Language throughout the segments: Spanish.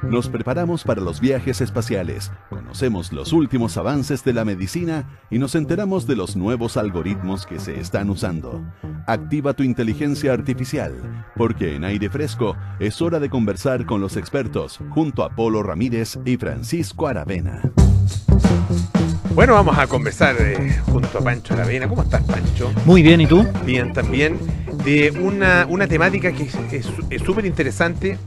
Nos preparamos para los viajes espaciales, conocemos los últimos avances de la medicina y nos enteramos de los nuevos algoritmos que se están usando. Activa tu inteligencia artificial, porque en Aire Fresco es hora de conversar con los expertos junto a Polo Ramírez y Francisco Aravena. Bueno, vamos a conversar junto a Pancho Aravena. ¿Cómo estás, Pancho? Muy bien, ¿y tú? Bien, también. De una temática que es súper interesante,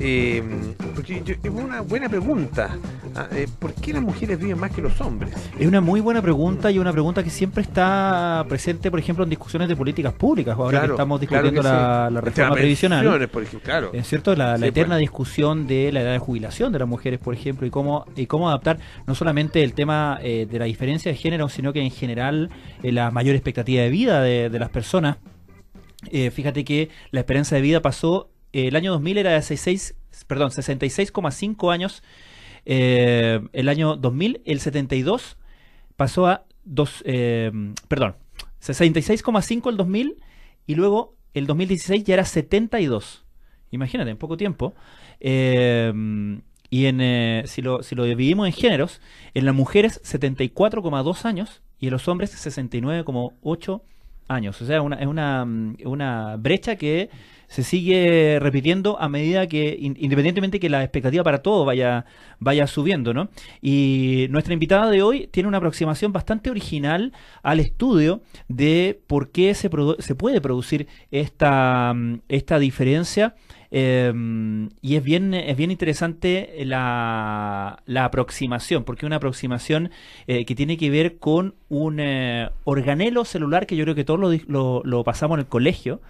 porque es una buena pregunta. ¿Por qué las mujeres viven más que los hombres? Es una muy buena pregunta y una pregunta que siempre está presente, por ejemplo, en discusiones de políticas públicas. Ahora Claro, que estamos claro discutiendo que la sí. reforma previsional. Por ejemplo, claro. Es cierto, la Sí, eterna pues. discusión de la edad de jubilación de las mujeres, por ejemplo, y cómo adaptar no solamente el tema de la diferencia de género, sino que en general la mayor expectativa de vida de las personas. Fíjate que la esperanza de vida pasó, el año 2000 era de 66,5 años, el año 2000, el 72 pasó a 66,5 el 2000 y luego el 2016 ya era 72. Imagínate, en poco tiempo. Y si lo dividimos en géneros, en las mujeres 74,2 años y en los hombres 69,8 años. O sea, es una brecha que se sigue repitiendo a medida que, independientemente que la expectativa para todo vaya subiendo, ¿no? Y nuestra invitada de hoy tiene una aproximación bastante original al estudio de por qué se puede producir esta diferencia. Y es bien interesante la aproximación, porque es una aproximación que tiene que ver con un organelo celular que yo creo que todos lo pasamos en el colegio.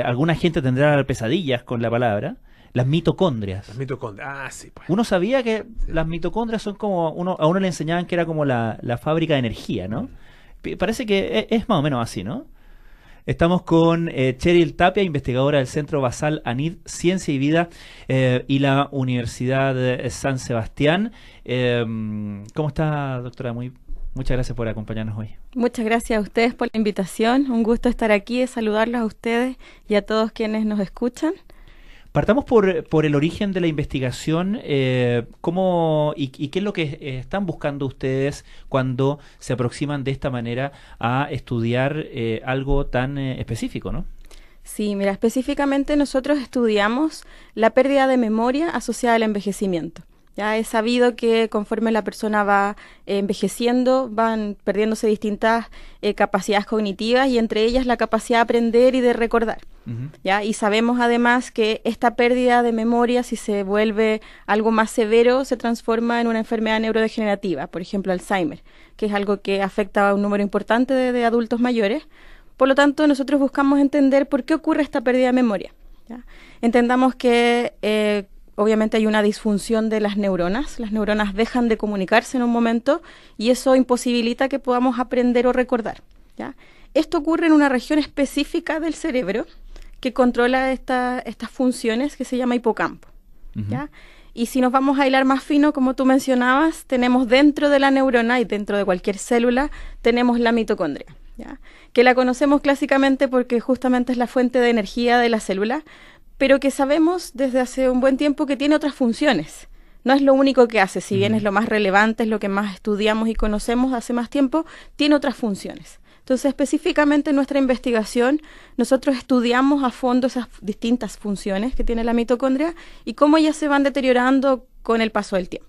Alguna gente tendrá pesadillas con la palabra. Las mitocondrias. Las mitocondrias, sí, pues. Uno sabía que las mitocondrias son como, a uno le enseñaban que era como la fábrica de energía, ¿no? Parece que es más o menos así, ¿no? Estamos con Cheryl Tapia, investigadora del Centro Basal ANID Ciencia y Vida y la Universidad de San Sebastián. ¿Cómo está, doctora? Muchas gracias por acompañarnos hoy. Muchas gracias a ustedes por la invitación. Un gusto estar aquí, saludarlos a ustedes y a todos quienes nos escuchan. Partamos por el origen de la investigación. ¿Cómo y qué es lo que están buscando ustedes cuando se aproximan de esta manera a estudiar algo tan específico, ¿no? Sí, mira, específicamente nosotros estudiamos la pérdida de memoria asociada al envejecimiento. Ya es sabido que conforme la persona va envejeciendo, van perdiéndose distintas capacidades cognitivas y entre ellas la capacidad de aprender y de recordar. ¿Ya? Y sabemos además que esta pérdida de memoria, si se vuelve algo más severo, se transforma en una enfermedad neurodegenerativa, por ejemplo Alzheimer, que es algo que afecta a un número importante de adultos mayores. Por lo tanto, nosotros buscamos entender por qué ocurre esta pérdida de memoria. ¿Ya? Entendamos que obviamente hay una disfunción de las neuronas dejan de comunicarse en un momento y eso imposibilita que podamos aprender o recordar. ¿Ya? Esto ocurre en una región específica del cerebro que controla estas funciones que se llama hipocampo. ¿Ya? Y si nos vamos a hilar más fino, como tú mencionabas, tenemos dentro de la neurona y dentro de cualquier célula, tenemos la mitocondria, ¿ya? Que la conocemos clásicamente porque justamente es la fuente de energía de la célula, pero que sabemos desde hace un buen tiempo que tiene otras funciones. No es lo único que hace, si bien es lo más relevante, es lo que más estudiamos y conocemos hace más tiempo, tiene otras funciones. Entonces, específicamente en nuestra investigación, nosotros estudiamos a fondo esas distintas funciones que tiene la mitocondria y cómo ellas se van deteriorando con el paso del tiempo.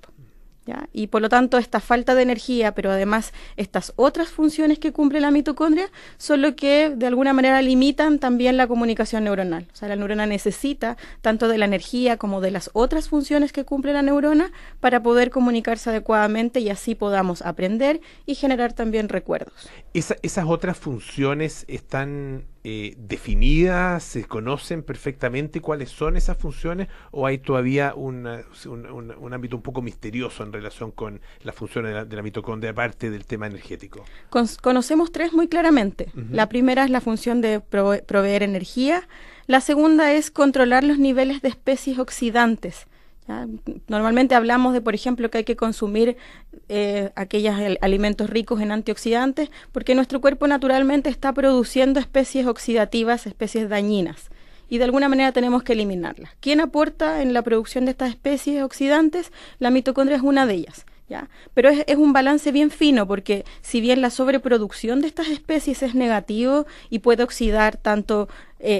¿Ya? Y por lo tanto, esta falta de energía, pero además estas otras funciones que cumple la mitocondria, son lo que de alguna manera limitan también la comunicación neuronal. O sea, la neurona necesita tanto de la energía como de las otras funciones que cumple la neurona para poder comunicarse adecuadamente y así podamos aprender y generar también recuerdos. ¿Esas otras funciones están definidas, se conocen perfectamente cuáles son esas funciones o hay todavía un ámbito un poco misterioso en relación con las funciones de la mitocondria aparte del tema energético? Conocemos tres muy claramente. La primera es la función de proveer energía, la segunda es controlar los niveles de especies oxidantes. ¿Ya? Normalmente hablamos de, por ejemplo, que hay que consumir aquellos alimentos ricos en antioxidantes porque nuestro cuerpo naturalmente está produciendo especies oxidativas, especies dañinas. y de alguna manera tenemos que eliminarlas. ¿Quién aporta en la producción de estas especies oxidantes? La mitocondria es una de ellas. ¿Ya? Pero es un balance bien fino, porque si bien la sobreproducción de estas especies es negativo y puede oxidar tanto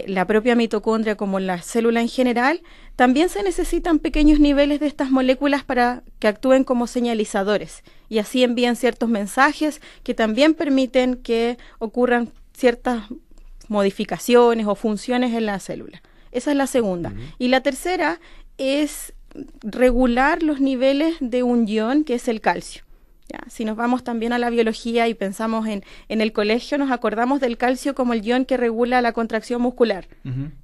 la propia mitocondria como la célula en general, también se necesitan pequeños niveles de estas moléculas para que actúen como señalizadores y así envían ciertos mensajes que también permiten que ocurran ciertas modificaciones o funciones en la célula. Esa es la segunda. Y la tercera es regular los niveles de un ion que es el calcio. ¿Ya? Si nos vamos también a la biología y pensamos en el colegio, nos acordamos del calcio como el ion que regula la contracción muscular.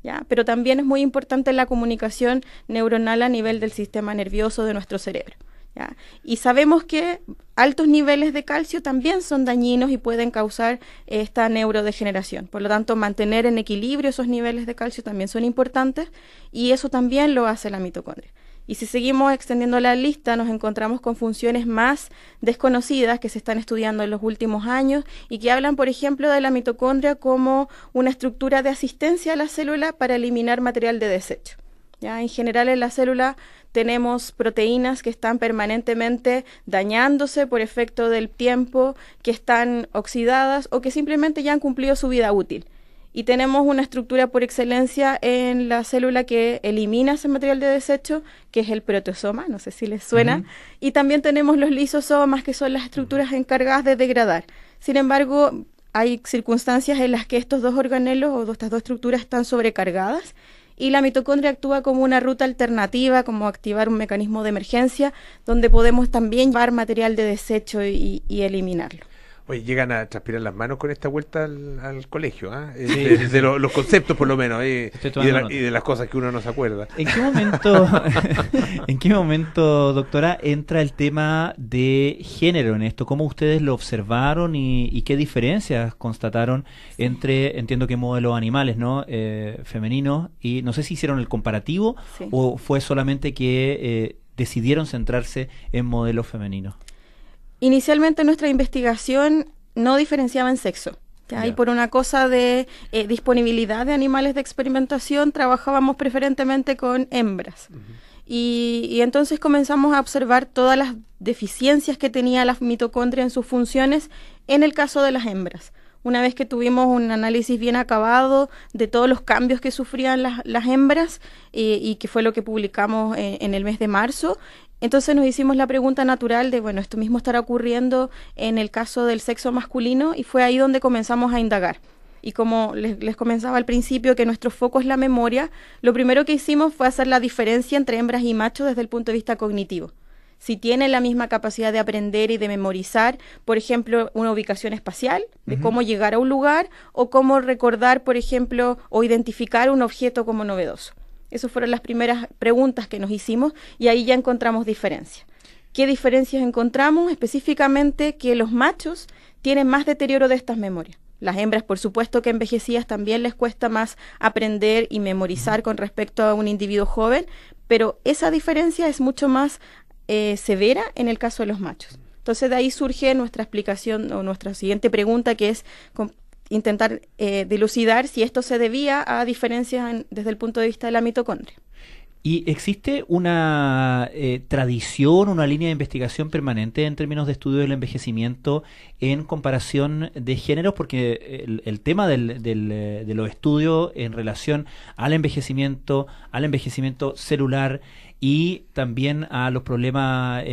¿Ya? Pero también es muy importante la comunicación neuronal a nivel del sistema nervioso de nuestro cerebro. ¿Ya? Y sabemos que altos niveles de calcio también son dañinos y pueden causar esta neurodegeneración. Por lo tanto, mantener en equilibrio esos niveles de calcio también son importantes y eso también lo hace la mitocondria. Y si seguimos extendiendo la lista, nos encontramos con funciones más desconocidas que se están estudiando en los últimos años y que hablan, por ejemplo, de la mitocondria como una estructura de asistencia a la célula para eliminar material de desecho. ¿Ya? En general, en la célula tenemos proteínas que están permanentemente dañándose por efecto del tiempo, que están oxidadas o que simplemente ya han cumplido su vida útil. Y tenemos una estructura por excelencia en la célula que elimina ese material de desecho, que es el proteasoma, no sé si les suena, y también tenemos los lisosomas, que son las estructuras encargadas de degradar. Sin embargo, hay circunstancias en las que estos dos organelos o estas dos estructuras están sobrecargadas y la mitocondria actúa como una ruta alternativa, como activar un mecanismo de emergencia, donde podemos también llevar material de desecho y eliminarlo. Oye, llegan a transpirar las manos con esta vuelta al colegio, ¿eh? De los conceptos por lo menos, y de las cosas que uno no se acuerda. ¿En qué momento, doctora, entra el tema de género en esto? ¿Cómo ustedes lo observaron y qué diferencias constataron entre, entiendo que modelos animales, ¿no? Femeninos, y no sé si hicieron el comparativo o fue solamente que decidieron centrarse en modelos femeninos? Inicialmente nuestra investigación no diferenciaba en sexo. ¿Ya? Y por una cosa de disponibilidad de animales de experimentación, trabajábamos preferentemente con hembras. Y entonces comenzamos a observar todas las deficiencias que tenía la mitocondria en sus funciones en el caso de las hembras. Una vez que tuvimos un análisis bien acabado de todos los cambios que sufrían las hembras y que fue lo que publicamos en el mes de marzo, entonces nos hicimos la pregunta natural de, bueno, esto mismo estará ocurriendo en el caso del sexo masculino y fue ahí donde comenzamos a indagar. Y como les comenzaba al principio que nuestro foco es la memoria, lo primero que hicimos fue hacer la diferencia entre hembras y machos desde el punto de vista cognitivo. Si tienen la misma capacidad de aprender y de memorizar, por ejemplo, una ubicación espacial, de cómo llegar a un lugar, o cómo recordar, por ejemplo, o identificar un objeto como novedoso. Esas fueron las primeras preguntas que nos hicimos y ahí ya encontramos diferencias. ¿Qué diferencias encontramos? Específicamente que los machos tienen más deterioro de estas memorias. Las hembras, por supuesto que envejecidas también les cuesta más aprender y memorizar con respecto a un individuo joven, pero esa diferencia es mucho más severa en el caso de los machos. Entonces de ahí surge nuestra explicación o nuestra siguiente pregunta, que es intentar dilucidar si esto se debía a diferencias desde el punto de vista de la mitocondria. ¿Y existe una tradición, una línea de investigación permanente en términos de estudio del envejecimiento en comparación de géneros? Porque el tema de los estudios en relación al envejecimiento celular y también a los problemas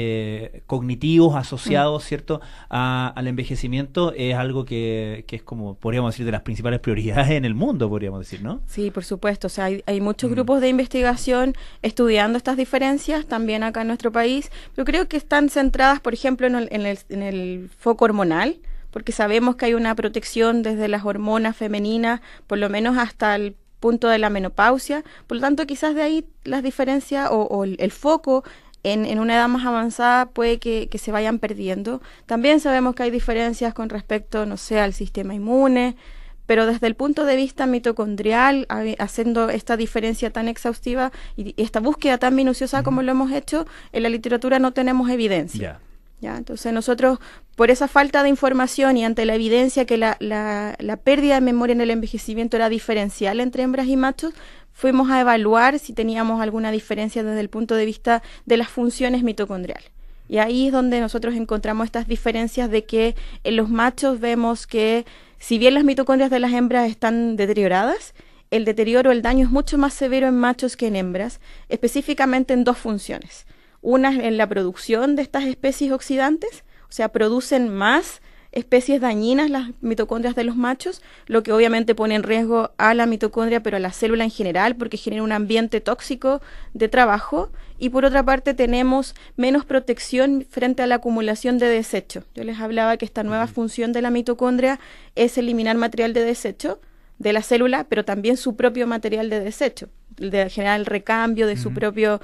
cognitivos asociados, ¿cierto?, al envejecimiento es algo que es como, podríamos decir, de las principales prioridades en el mundo, podríamos decir, ¿no? Sí, por supuesto. O sea, hay muchos grupos de investigación estudiando estas diferencias, también acá en nuestro país, pero creo que están centradas, por ejemplo, en el foco hormonal, porque sabemos que hay una protección desde las hormonas femeninas, por lo menos hasta el punto de la menopausia, por lo tanto quizás de ahí las diferencias o el foco en una edad más avanzada puede que se vayan perdiendo. También sabemos que hay diferencias con respecto, no sé, al sistema inmune, pero desde el punto de vista mitocondrial, haciendo esta diferencia tan exhaustiva y esta búsqueda tan minuciosa como lo hemos hecho, en la literatura no tenemos evidencia. ¿ya? Entonces nosotros, por esa falta de información y ante la evidencia que la pérdida de memoria en el envejecimiento era diferencial entre hembras y machos, fuimos a evaluar si teníamos alguna diferencia desde el punto de vista de las funciones mitocondriales. Y ahí es donde nosotros encontramos estas diferencias de que en los machos vemos que si bien las mitocondrias de las hembras están deterioradas, el deterioro, el daño es mucho más severo en machos que en hembras, específicamente en dos funciones. Una en la producción de estas especies oxidantes, o sea, producen más especies dañinas las mitocondrias de los machos, lo que obviamente pone en riesgo a la mitocondria, pero a la célula en general, porque genera un ambiente tóxico de trabajo. Y por otra parte tenemos menos protección frente a la acumulación de desecho. Yo les hablaba que esta nueva función de la mitocondria es eliminar material de desecho de la célula, pero también su propio material de desecho, de generar el recambio de sus propias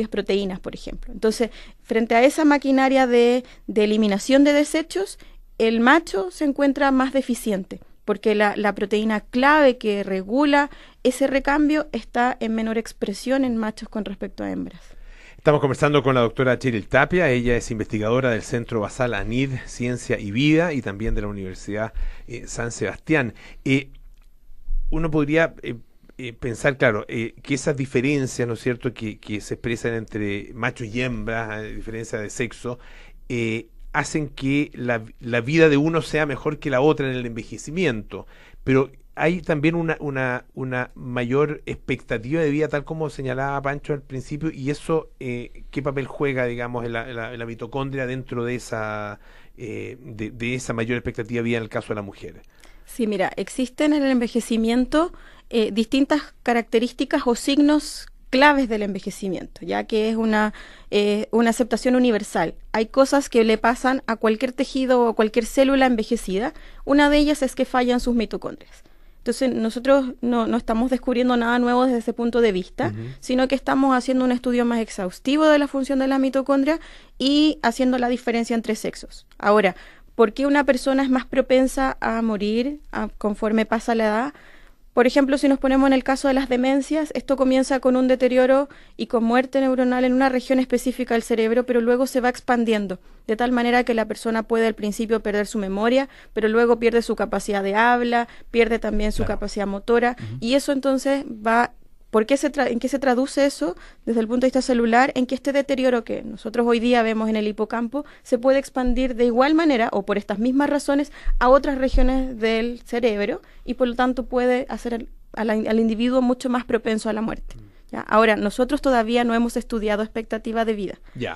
proteínas, por ejemplo. Entonces, frente a esa maquinaria de eliminación de desechos, el macho se encuentra más deficiente, porque la proteína clave que regula ese recambio está en menor expresión en machos con respecto a hembras. Estamos conversando con la doctora Cheryl Tapia. Ella es investigadora del Centro Basal ANID, Ciencia y Vida, y también de la Universidad San Sebastián. Uno podría pensar, claro, que esas diferencias, ¿no es cierto?, que se expresan entre machos y hembras, diferencia de sexo, hacen que la vida de uno sea mejor que la otra en el envejecimiento. Pero hay también una mayor expectativa de vida, tal como señalaba Pancho al principio, y eso, ¿qué papel juega, digamos, en la mitocondria dentro de esa mayor expectativa de vida en el caso de las mujeres? Sí, mira, existen en el envejecimiento distintas características o signos claves del envejecimiento, ya que es una aceptación universal. Hay cosas que le pasan a cualquier tejido o a cualquier célula envejecida. Una de ellas es que fallan sus mitocondrias. Entonces, nosotros no estamos descubriendo nada nuevo desde ese punto de vista, sino que estamos haciendo un estudio más exhaustivo de la función de la mitocondria y haciendo la diferencia entre sexos. Ahora, ¿por qué una persona es más propensa a morir conforme pasa la edad? Por ejemplo, si nos ponemos en el caso de las demencias, esto comienza con un deterioro y con muerte neuronal en una región específica del cerebro, pero luego se va expandiendo, de tal manera que la persona puede al principio perder su memoria, pero luego pierde su capacidad de habla, pierde también su capacidad motora, y eso entonces va... ¿En qué se traduce eso desde el punto de vista celular? En que este deterioro que nosotros hoy día vemos en el hipocampo se puede expandir de igual manera o por estas mismas razones a otras regiones del cerebro y por lo tanto puede hacer al individuo mucho más propenso a la muerte. ¿Ya? Ahora, nosotros todavía no hemos estudiado expectativa de vida.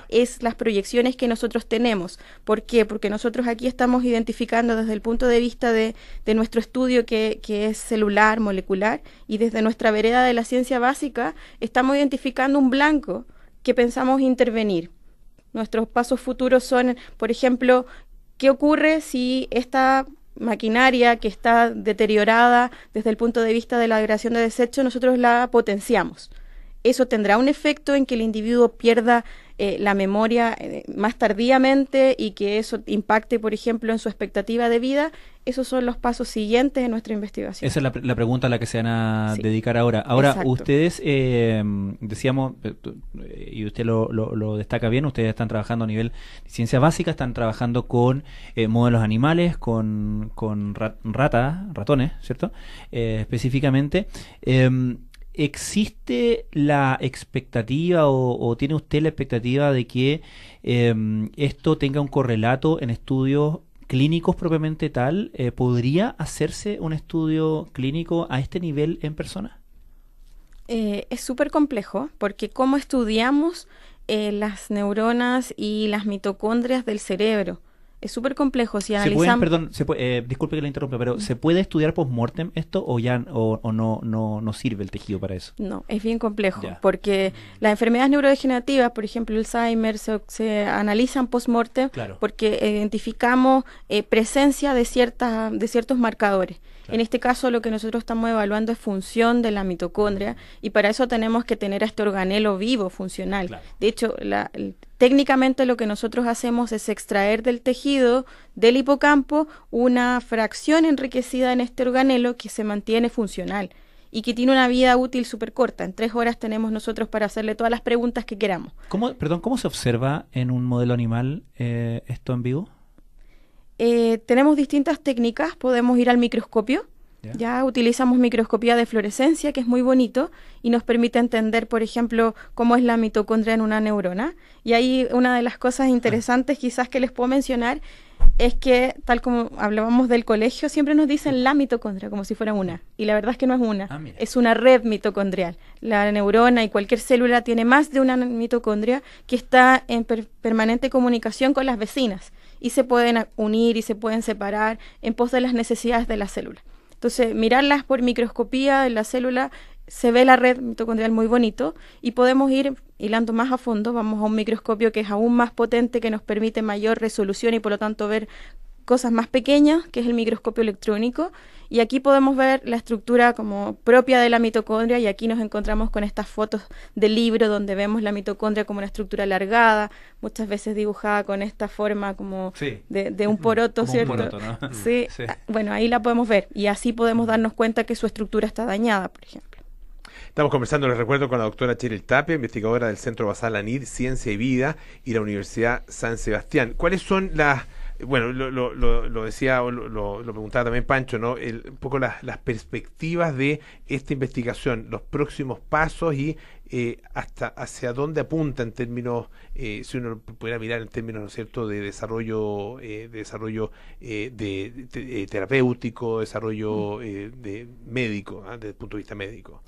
Es las proyecciones que nosotros tenemos. ¿Por qué? Porque nosotros aquí estamos identificando desde el punto de vista de nuestro estudio que es celular, molecular, y desde nuestra vereda de la ciencia básica estamos identificando un blanco que pensamos intervenir. Nuestros pasos futuros son, por ejemplo, ¿qué ocurre si esta maquinaria que está deteriorada desde el punto de vista de la agregación de desechos nosotros la potenciamos? Eso tendrá un efecto en que el individuo pierda la memoria más tardíamente y que eso impacte, por ejemplo, en su expectativa de vida. Esos son los pasos siguientes de nuestra investigación. Esa es la pregunta a la que se van a dedicar ahora. Ahora, exacto. Ustedes, decíamos, y usted lo destaca bien, ustedes están trabajando a nivel de ciencia básica, están trabajando con modelos animales, con ratones, ¿cierto? Específicamente. ¿Existe la expectativa o tiene usted la expectativa de que esto tenga un correlato en estudios clínicos propiamente tal? ¿Podría hacerse un estudio clínico a este nivel en personas? Es súper complejo porque cómo estudiamos las neuronas y las mitocondrias del cerebro. Es súper complejo. Si analizamos... disculpe que le interrumpa, pero ¿se puede estudiar post-mortem esto o no sirve el tejido para eso? No, es bien complejo, porque las enfermedades neurodegenerativas, por ejemplo el Alzheimer, se analizan post-mortem porque identificamos presencia de ciertos marcadores. En este caso lo que nosotros estamos evaluando es función de la mitocondria y para eso tenemos que tener a este organelo vivo, funcional. De hecho, técnicamente lo que nosotros hacemos es extraer del tejido del hipocampo una fracción enriquecida en este organelo que se mantiene funcional. y que tiene una vida útil súper corta. En 3 horas tenemos nosotros para hacerle todas las preguntas que queramos. ¿Cómo se observa en un modelo animal esto en vivo? Tenemos distintas técnicas, podemos ir al microscopio. Ya utilizamos microscopía de fluorescencia, que es muy bonito y nos permite entender, por ejemplo, cómo es la mitocondria en una neurona. Y ahí una de las cosas interesantes quizás que les puedo mencionar es que, tal como hablábamos del colegio, siempre nos dicen la mitocondria como si fuera una. Y la verdad es que no es una, es una red mitocondrial. La neurona y cualquier célula tiene más de una mitocondria que está en permanente comunicación con las vecinas y se pueden unir y se pueden separar en pos de las necesidades de la célula. Entonces, mirarlas por microscopía en la célula, se ve la red mitocondrial muy bonito y podemos ir hilando más a fondo. Vamos a un microscopio que es aún más potente, que nos permite mayor resolución y por lo tanto ver cosas más pequeñas, que es el microscopio electrónico, y aquí podemos ver la estructura como propia de la mitocondria, y aquí nos encontramos con estas fotos del libro donde vemos la mitocondria como una estructura alargada, muchas veces dibujada con esta forma como de un poroto, como ¿cierto? Un poroto, ¿no? Sí. Bueno, ahí la podemos ver, y así podemos darnos cuenta que su estructura está dañada, por ejemplo. Estamos conversando, les recuerdo, con la doctora Cheryl Tapia, investigadora del Centro Basal ANID, Ciencia y Vida, y la Universidad San Sebastián. ¿Cuáles son las... Bueno, lo decía, o lo preguntaba también Pancho, ¿no? Un poco las perspectivas de esta investigación, los próximos pasos y hasta hacia dónde apunta en términos, si uno pudiera mirar en términos, ¿no es cierto?, de desarrollo, terapéutico, desarrollo de médico, desde el punto de vista médico.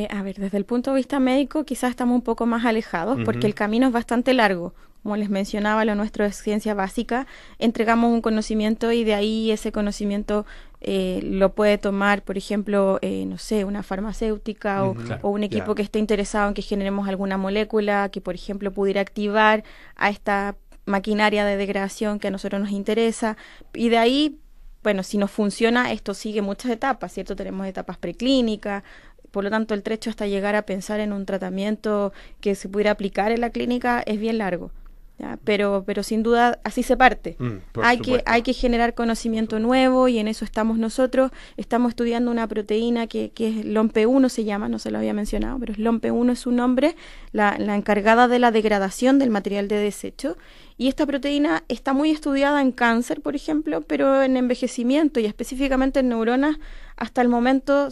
A ver, desde el punto de vista médico quizás estamos un poco más alejados porque el camino es bastante largo. Como les mencionaba, lo nuestro es ciencia básica. Entregamos un conocimiento y de ahí ese conocimiento lo puede tomar, por ejemplo, no sé, una farmacéutica o un equipo que esté interesado en que generemos alguna molécula que, por ejemplo, pudiera activar a esta maquinaria de degradación que a nosotros nos interesa. Y de ahí, bueno, si nos funciona, esto sigue muchas etapas, ¿cierto? Tenemos etapas preclínicas. Por lo tanto, el trecho hasta llegar a pensar en un tratamiento que se pudiera aplicar en la clínica es bien largo, ¿ya? Pero sin duda así se parte. Hay que generar conocimiento nuevo y en eso estamos nosotros. Estamos estudiando una proteína que es LOMP1 se llama, no se lo había mencionado, pero LOMP1 es su nombre, la encargada de la degradación del material de desecho. Y esta proteína está muy estudiada en cáncer, por ejemplo, pero en envejecimiento y específicamente en neuronas hasta el momento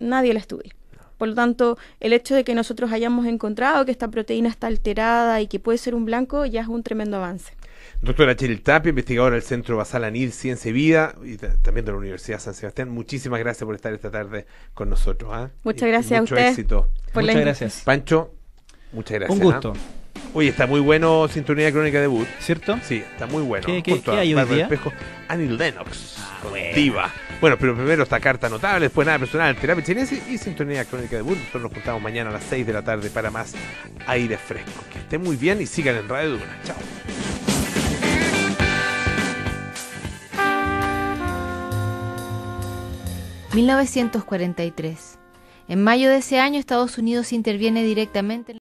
nadie la estudia. Por lo tanto, el hecho de que nosotros hayamos encontrado que esta proteína está alterada y que puede ser un blanco ya es un tremendo avance. Doctora Cheryl Tapia, investigadora del Centro Basal ANID, Ciencia y Vida, y también de la Universidad San Sebastián. Muchísimas gracias por estar esta tarde con nosotros. Muchas gracias a usted. Mucho éxito. Muchas gracias. Pancho, muchas gracias. Un gusto. Oye, está muy bueno Sintonía Crónica Debut. ¿Cierto? Sí, está muy bueno. ¿Qué hay hoy día? Espejo, Annie Lennox, Diva. Bueno, pero primero esta carta notable, después nada personal, terapia chinese y Sintonía Crónica Debut. Nosotros nos juntamos mañana a las 6 de la tarde para más aire fresco. Que estén muy bien y sigan en Radio Duna. Chao. ...1943... En mayo de ese año, Estados Unidos interviene directamente en